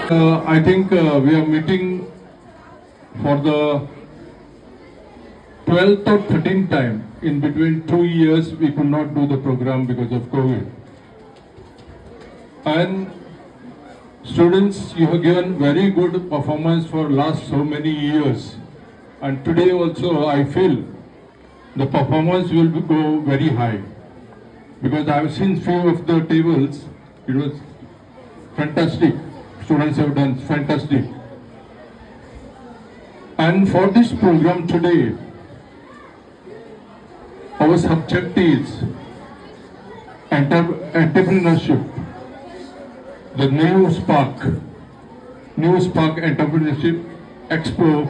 I think we are meeting for the 12th or 13th time. In between 2 years, we could not do the program because of COVID. And students, you have given very good performance for last so many years. And today also, I feel the performance will go very high. Because I have seen few of the tables, it was fantastic. Students have done fantastic. And for this program today, our subject is entrepreneurship, the New Spark Entrepreneurship Expo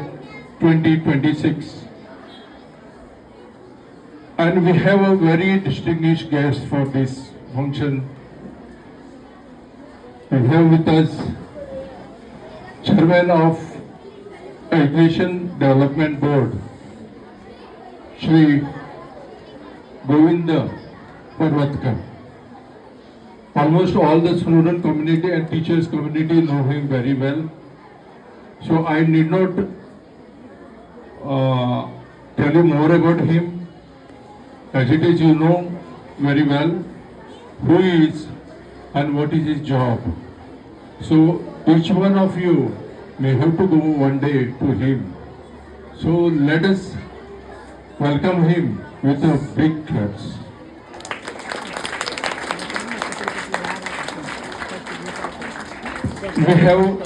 2026. And we have a very distinguished guest for this function. We have with us Chairman of Education Development Board, Shri Govinda Parvatkar. Almost all the student community and teachers community know him very well. So I need not tell you more about him. As it is, you know very well who he is and what is his job. So each one of you may have to go one day to him. So let us welcome him with a big claps. We have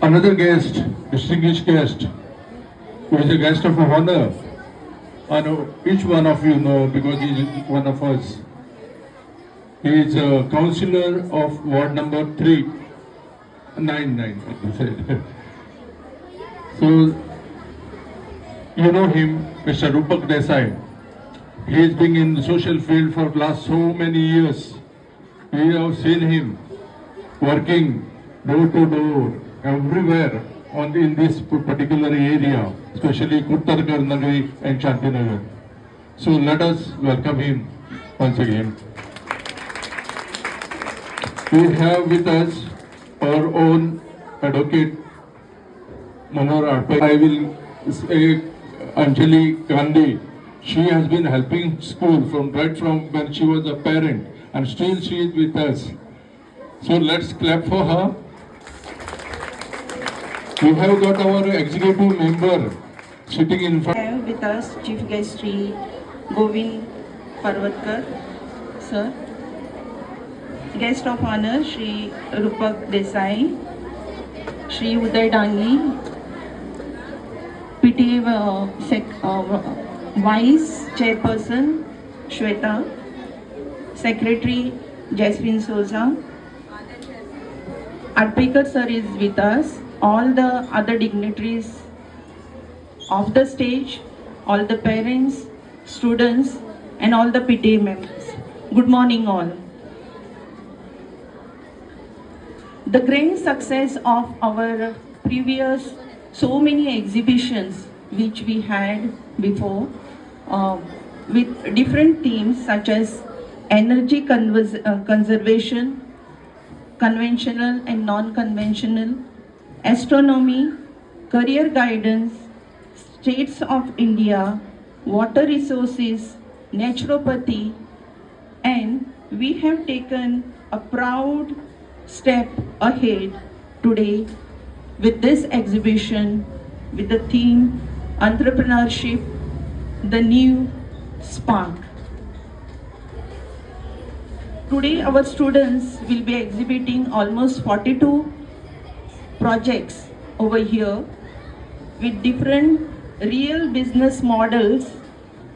another guest, distinguished guest, who is a guest of honor. And each one of you know because he is one of us. He is a councillor of ward number 399, you said. So, you know him, Mr. Rupak Desai. He has been in the social field for last so many years. We have seen him working door to door, everywhere in this particular area, especially Uttarkar Nagari and Shantinagar. So let us welcome him once again. We have with us our own advocate Manohar Arpe. I will say Anjali Gandhi. She has been helping school right from when she was a parent, and still she is with us. So let's clap for her. We have got our executive member sitting in front. We have with us Chief Guest Sri Govind Parvatkar, sir. Guest of honor Shri Rupak Desai, Shri Uday Dangi, PTA Vice Chairperson Shweta, Secretary Jasmine Souza. Arpekar sir is with us. All the other dignitaries of the stage, all the parents, students, and all the PTA members. Good morning all. The great success of our previous so many exhibitions which we had before with different themes such as energy conservation, conventional and non-conventional, astronomy, career guidance, states of India, water resources, naturopathy, and we have taken a proud step ahead today with this exhibition with the theme Entrepreneurship, the New Spark. Today our students will be exhibiting almost 42 projects over here with different real business models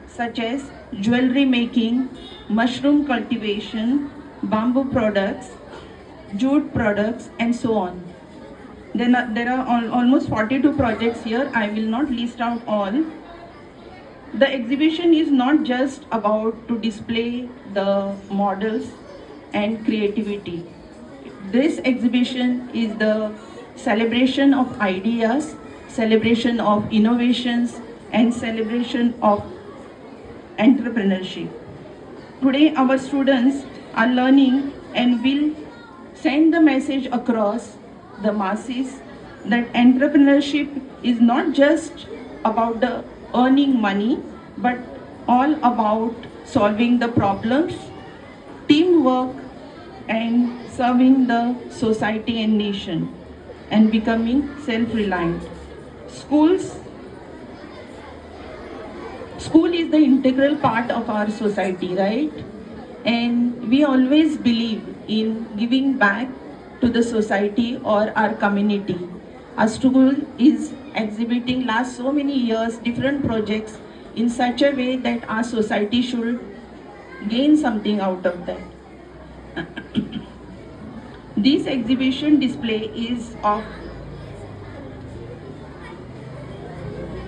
such as jewelry making, mushroom cultivation, bamboo products, jute products, and so on. There are almost 42 projects here. I will not list out all. The exhibition is not just about to display the models and creativity. This exhibition is the celebration of ideas, celebration of innovations, and celebration of entrepreneurship. Today our students are learning and will send the message across the masses that entrepreneurship is not just about the earning money, but all about solving the problems, teamwork, and serving the society and nation, and becoming self-reliant. Schools School is the integral part of our society, right? And we always believe in giving back to the society or our community. Our school is exhibiting last so many years different projects in such a way that our society should gain something out of that. This exhibition display is of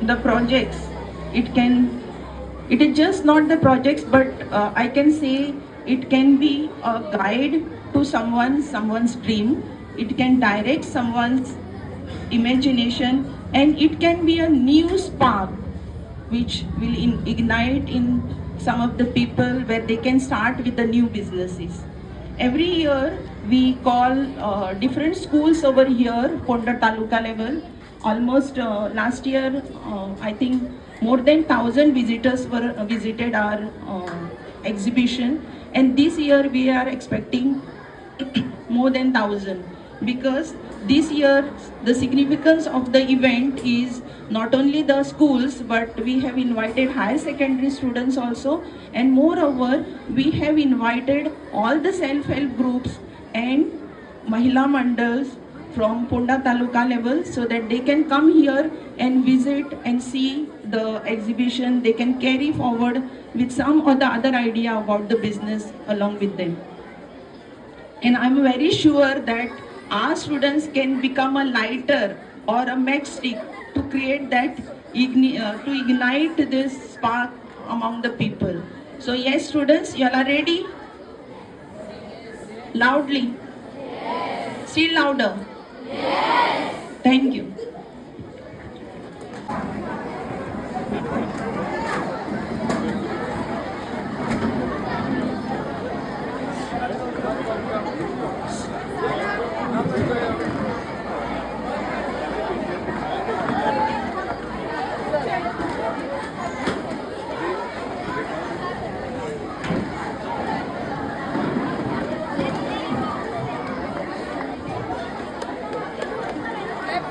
the projects. It is just not the projects, but I can say it can be a guide to someone's dream. It can direct someone's imagination, and it can be a new spark which will ignite in some of the people where they can start with the new businesses. Every year we call different schools over here, Ponda Taluka level. Almost last year, I think more than 1,000 visitors were visited our exhibition, and this year we are expecting more than 1,000, because this year the significance of the event is not only the schools, but we have invited higher secondary students also, and moreover we have invited all the self-help groups and Mahila Mandals from Ponda Taluka level, so that they can come here and visit and see the exhibition. They can carry forward with some or the other idea about the business along with them. And I'm very sure that our students can become a lighter or a matchstick to create that, to ignite this spark among the people. So yes, students, you all are ready? Loudly. Still louder. Thank you.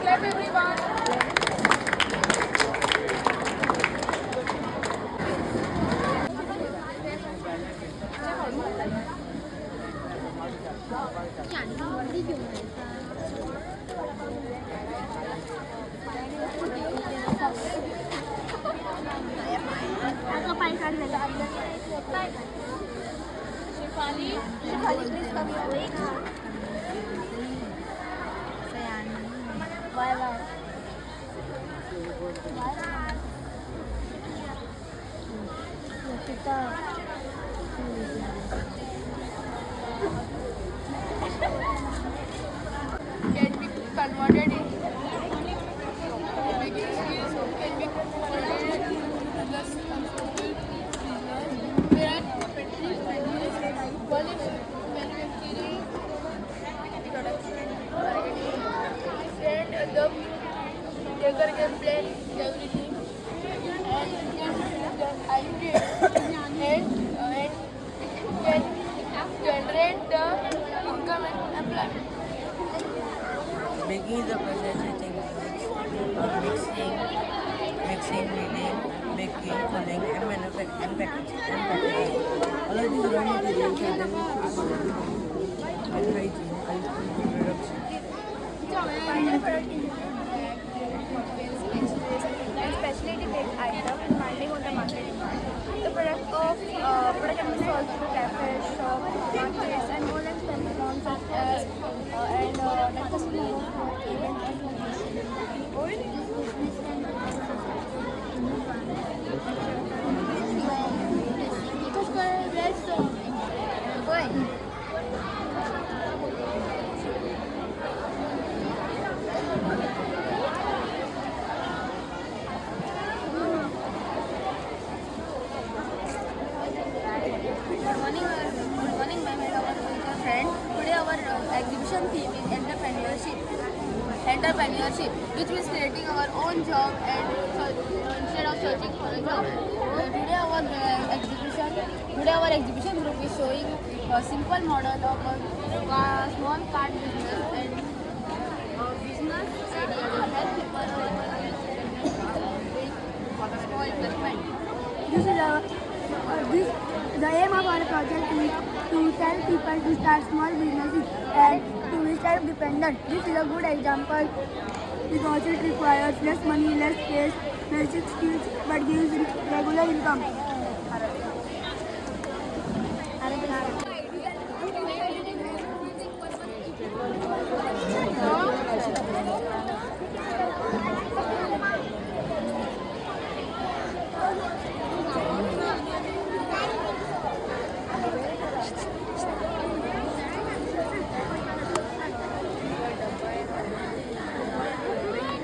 Clap everyone. Shifali, please come here. Why? Can be converted in baking skills can be converted into less comfortable business, whereas competitive business qualify manufacturing production and the taker can plan everything and can idea and can generate the income and employment. Baking is the process of mixing, kneading, baking, cooling, and manufacturing, packaging. All of these raw materials are then and hygiene, production. Final product and specialty baked item depending on the market demand. The product can be sold through cafes, shops, markets, and online platforms such as and like customer event and entrepreneurship, which means creating our own job and instead of searching for a job. Today our exhibition group is showing a simple model of a small cart business and business idea will help people with small investment. This is the aim of our project is to tell people to start small businesses and to be self-dependent. This is a good example because it requires less money, less space, basic skills, but gives regular income.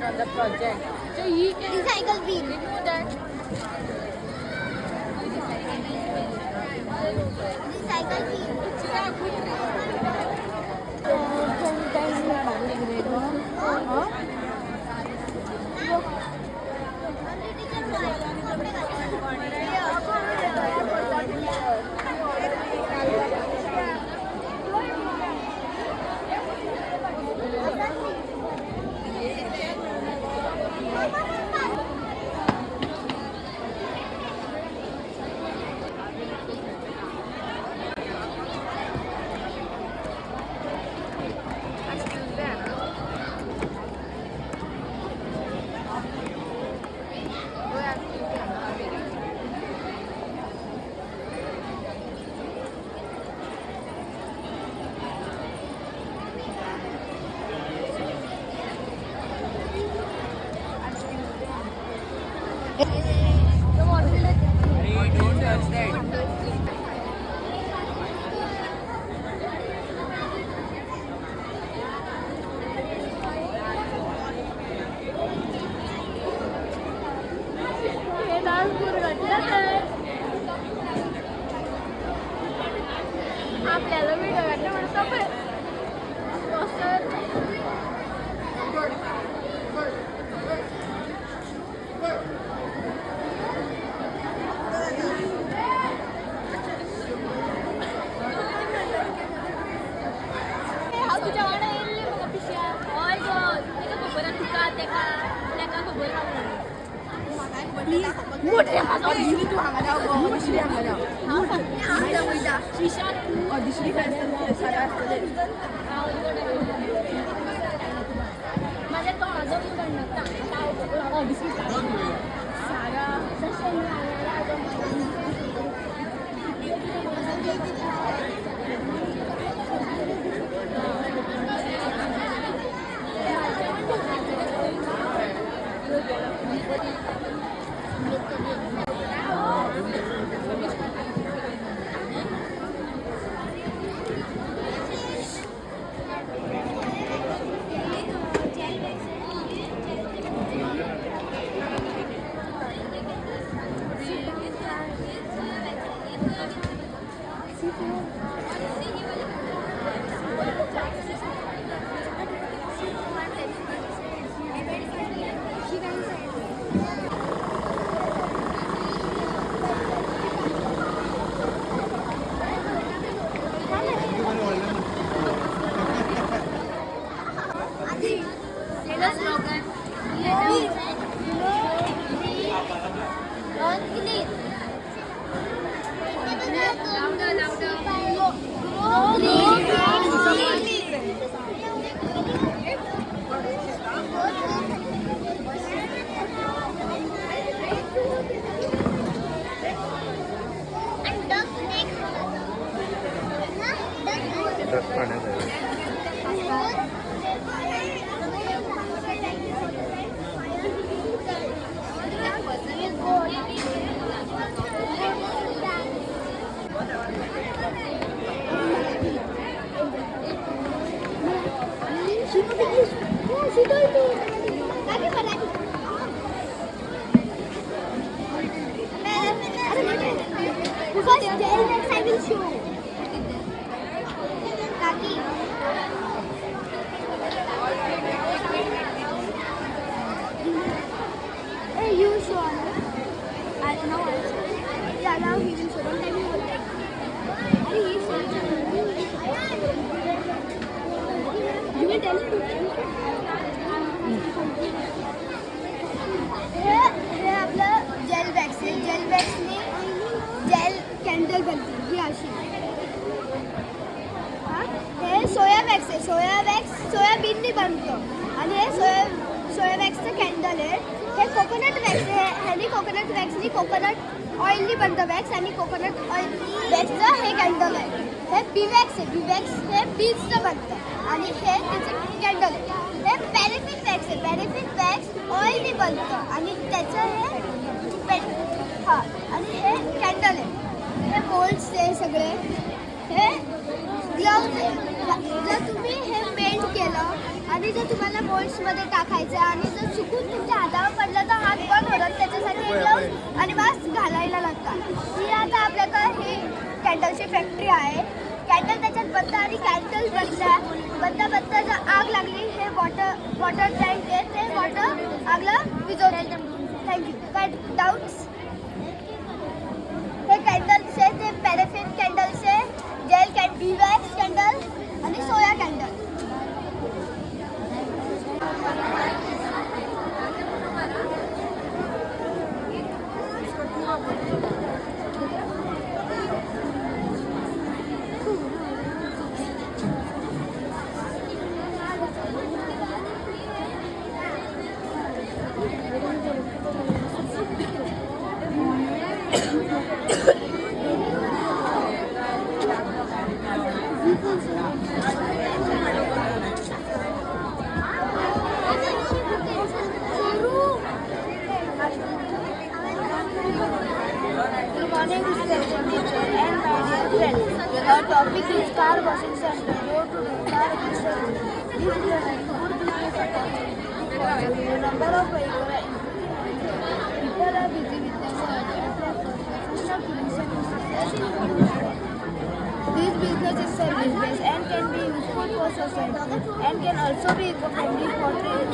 On the project. So he can recycle bin. Remove that. Recycle bin. Don't touch that. आपल्याला video काढणं म्हणतो तुझ्या वाडा येईल मग पिशा हय गो तेका खबर तुका तेका खबर मोठे हांगा दिली तू हांगा जाव गो दुसरी हांगा जाव हांगा वयता शिशा दुसरी सारा आसतले माझ्या तो माझो मी म्हणटा दुसरी सारा First day next I will show. Kaki. हे आपलं जेल बॅग्स आहे. जेल बॅग्सनी जेल कॅन्डल बनते ही अशी. हां हे सोया बॅग्स आहे. सोयाबीननी बनतो आणि हे सोया बॅग्सचं कॅन्डल आहे. हे कोकोनट वॅक्स आहे. ह्यानी कोकोनट वॅक्सनी कोकोनट ऑइलनी बनतं वॅक्स आणि कोकोनट ऑइल वॅक्सचं हे कॅन्डल आहे. हे बी वॅक्स आहे. बी वॅक्स हे बीजचं बनतं आणि हे त्याचं कॅन्डल आहे. हे पॅरेफिन वॅक्स आहे. पॅरेफिन वॅक्स ऑइलनी बनतं आणि त्याचं हे हां आणि हे कॅन्डल आहे. हे मोल्ड्स आहे सगळे. हे ग्लव्ज आहे. जर तुम्ही हे पेंट केलं आणि जर तुम्हाला मोल्ड्समध्ये टाकायचं आणि जर चुकून तुमच्या हातावर पडलं तर हात बंद होतात. त्याच्यासाठी हे ग्लव्ज आणि मास्क घालायला लागतात. ही आता आपल्याकडं ही कॅन्डलची फॅक्टरी आहे. कॅन्डल त्याच्यात बनतं आणि कॅन्डल बनता जर आग लागली हे वॉटर टँक आहे ते वॉटर आगला विझवते. थँक्यू. काय डाऊट्स? हे कॅन्डल्स आहे ते पॅरेफिन कॅन्डल्स आहे. जेल बी वॅक्स कॅन्डल आणि सोया candle. Good morning, distinguished teacher and my dear friends. Our topic is car washing center. Go to the car washing center. This is a good business opportunity. The number of vehicles people are busy with their work and prefer professional cleaning services. This business is service-based and can be useful for society and can also be eco-friendly for trade.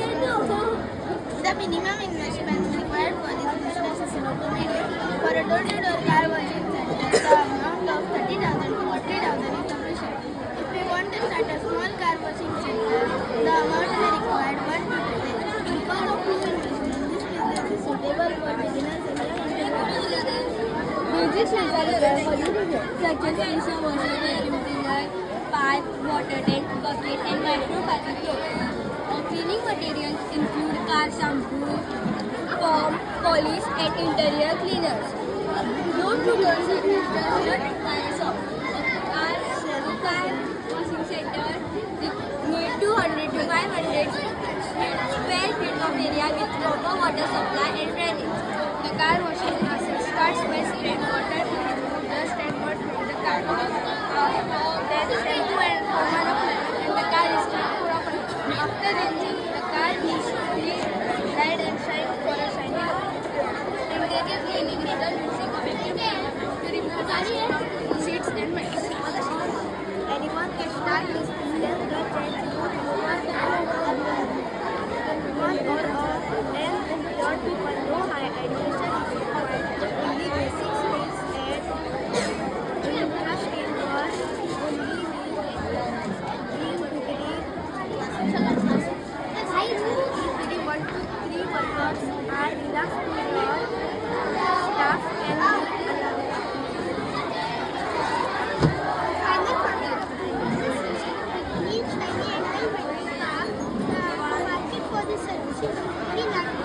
The minimum investment required for this business is automated. For a door-to-door car washing center, the amount of 30,000 to 40,000 is sufficient. If we want to start a small car washing center, the amount may require 1 to 2 lakhs. Because of low investment, this business is suitable for beginners and young entrepreneurs. Basic services such as pressure washer, vacuum cleaner, pipe, water tank, bucket, and microfiber cloth. Cleaning materials include car shampoo, foam, polish, and interior cleaners. Door-to-door service does not require shop. Car washing center need 200 to 500 square feet of area with proper water supply and drainage. The car washing process starts by spraying water to remove dust and mud from the car. Then shampoo and foam are applied and the car is cleaned properly. After rinsing, the car is dried and shined for a shiny look. Immediate cleaning is done using vacuum cleaner to remove dust from seats and mats. Anyone can start this business by changing one or all and your people know high education is required. Only basic skills and interest in wash, only PPD 1 to 3 workers are enough to your staff can be final product. Each tiny and market for this service is very large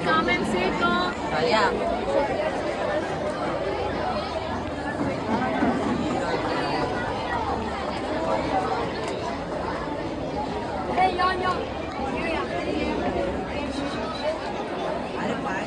Come and Yeah. अरे पाय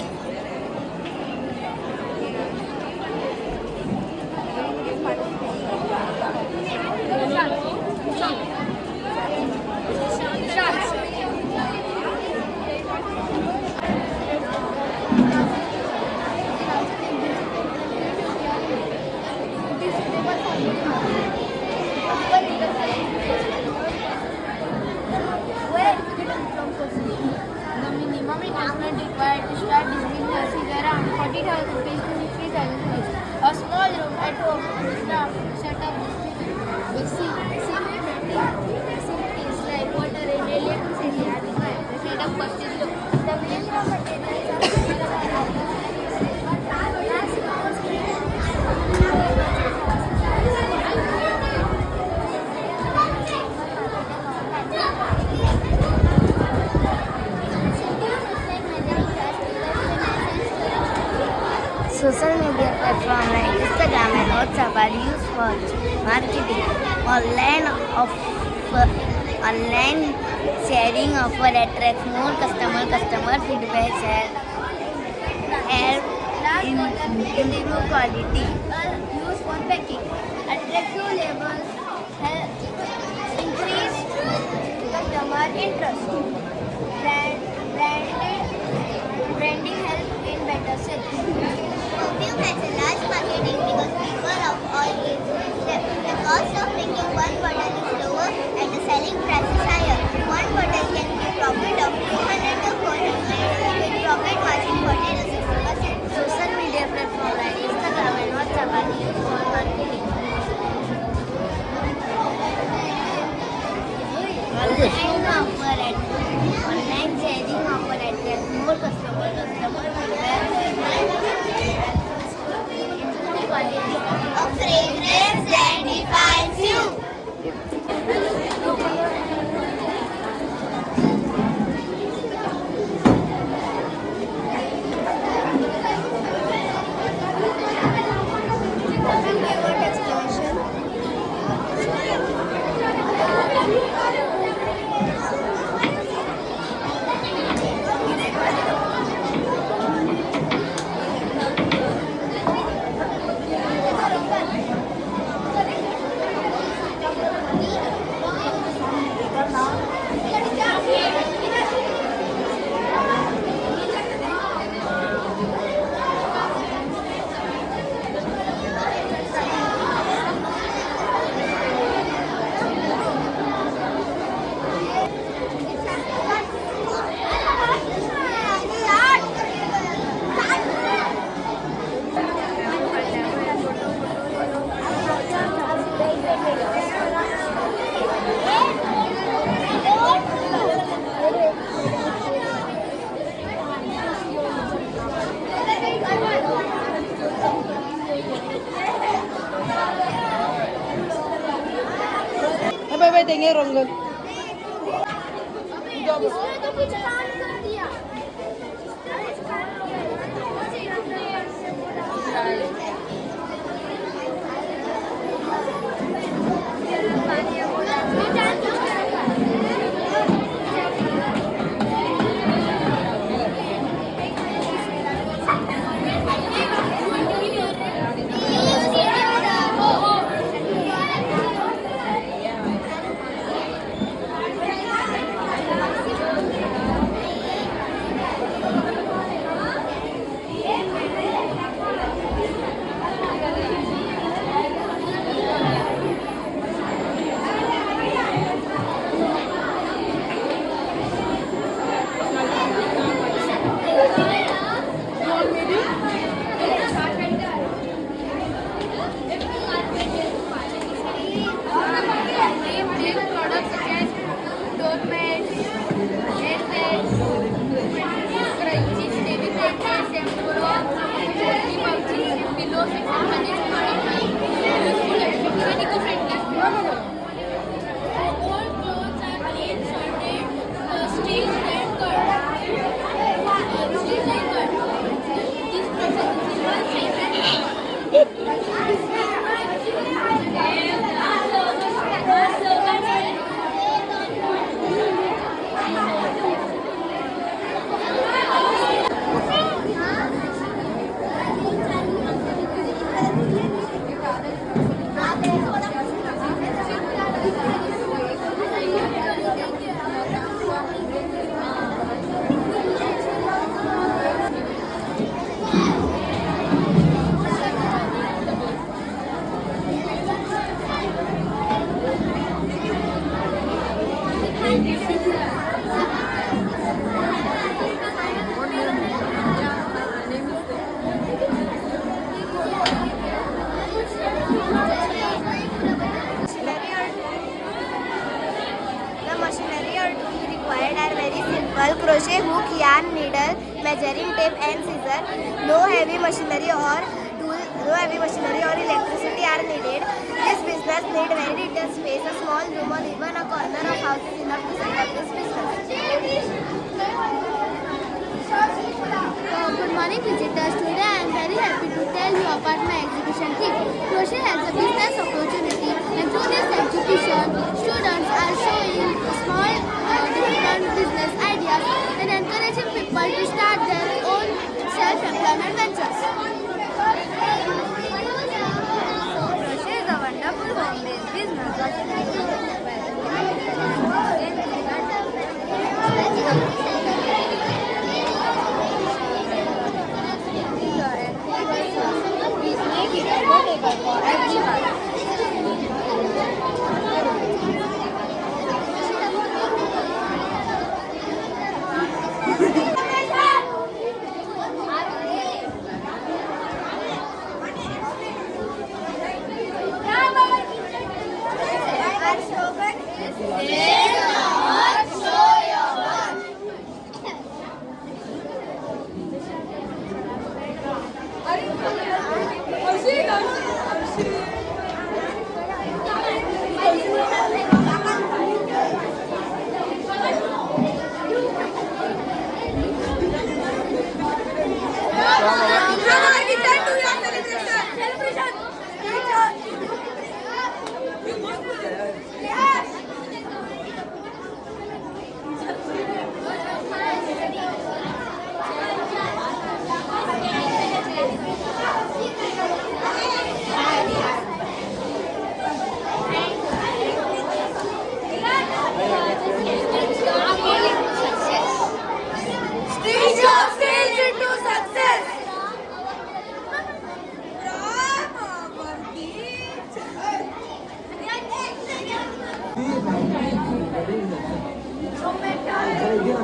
The minimum investment required to start this business is around 40,000 rupees to 60,000 rupees. A small room at home staff set up facilities like water and electricity are required. The setup cost is low. The main raw materials Social media platforms like Instagram and WhatsApp are used for marketing. Online sharing offer attracts more customer feedbacks help improve quality. used for packing. Attractive labels help increase customer interest. Branding helps in better sales. Perfume has a large marketing because people of all ages use them. The cost of making one bottle is lower and the selling price is higher. One bottle can give profit of 200 to 400 with profit margin 40 to 60%. Social media platforms like Instagram and WhatsApp are used for marketing. Online sharing offer attracts more customer feedback. A fragrance that defines you. Keyword explanation. बाय देंगे रंगल इसने तो कुछ काम कर दिया। Steel and cut. tape and scissor. No heavy machinery or electricity are needed. This business need very little space, a small room or even a corner of house is enough to set up this business. Good morning visitors. Today I am very happy to tell you about my exhibition team. Crochet has a business opportunity, and through this exhibition, students are showing small different business ideas and encouraging people to start their own self-employment ventures. Crochet is a wonderful home-based business. Make it affordable for everyone. Our slogan is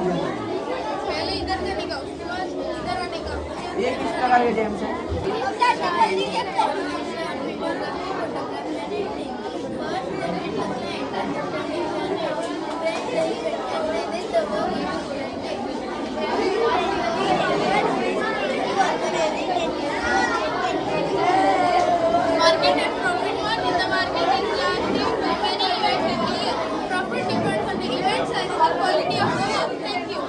पहले इधर जाने का, उसके बाद इधर आने का। ये किस प्रकार के गेम्स हैं? Market and profit one in the marketing plan. Many events every year. Profit depends on the event size and the quality of the work. Thank you.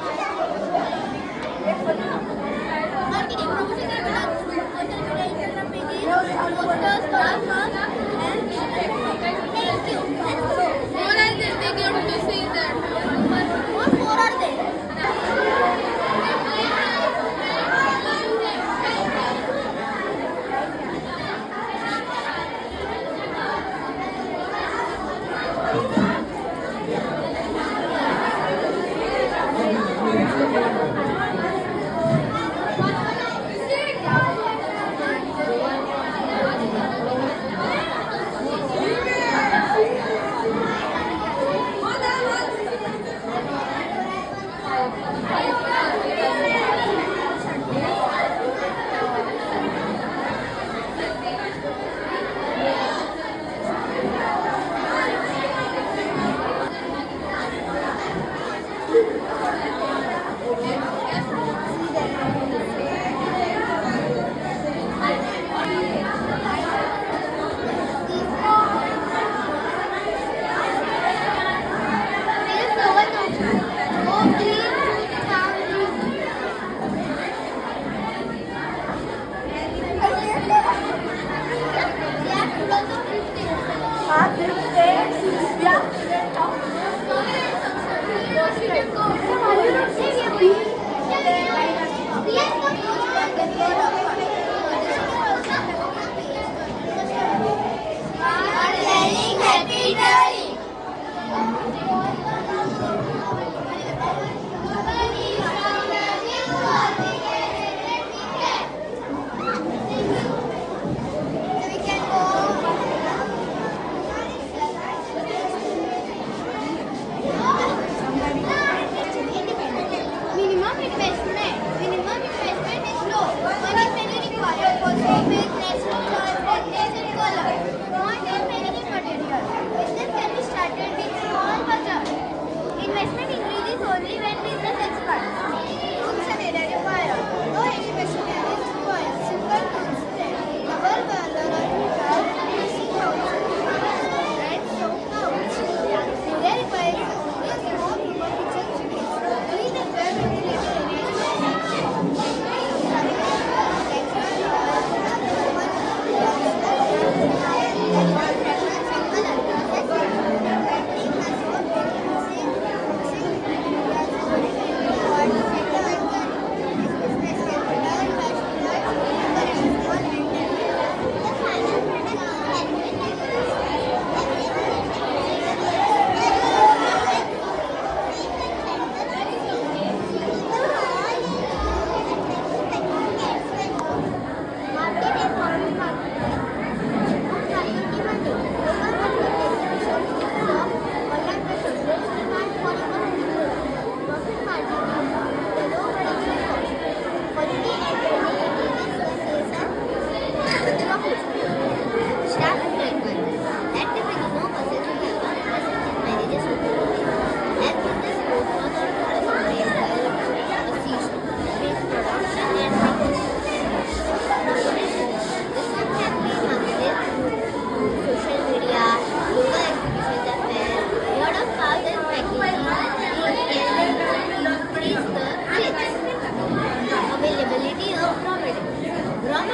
Marketing promotion and Thank you. More are there? They get to see that. What more are there?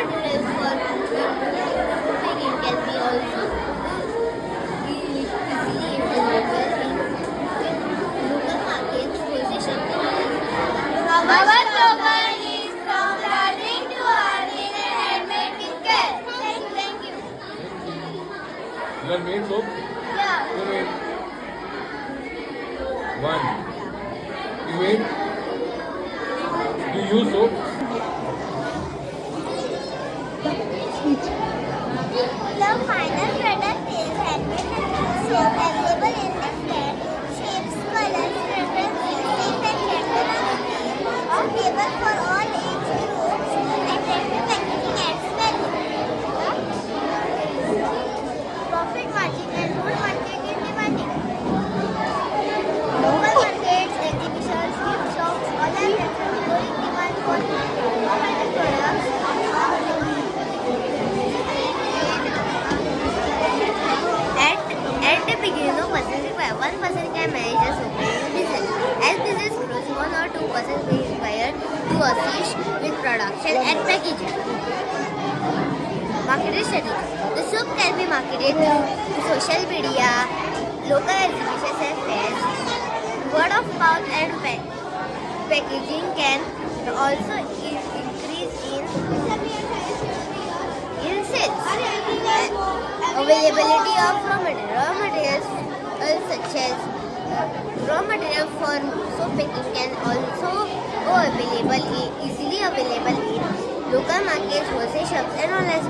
materials for making can be also easily available in local markets, position. Our slogan is from learning to earning and handmade with care. Thank you. You are made soap? Yeah. You made? One. You made? You use soap? The final product is handmade material soap available in different shapes, colors, fragrances, safe and gentle on skin, suitable for all age groups, attractive packaging adds value. Profit margin and good market is demanding. Local markets, exhibitions, gift shops, all are growing demand for innovative products. At the beginning of business require one person can manage the soap business. As business grows, 1 or 2 persons will be required to assist with production and packaging. Marketing strategy. The soap can be marketed through social media, local exhibitions and fairs. Word of mouth and packaging can also increase in sales. Availability of raw material. Raw materials such as raw material for soap making can also easily available in local markets, wholesale shops and online.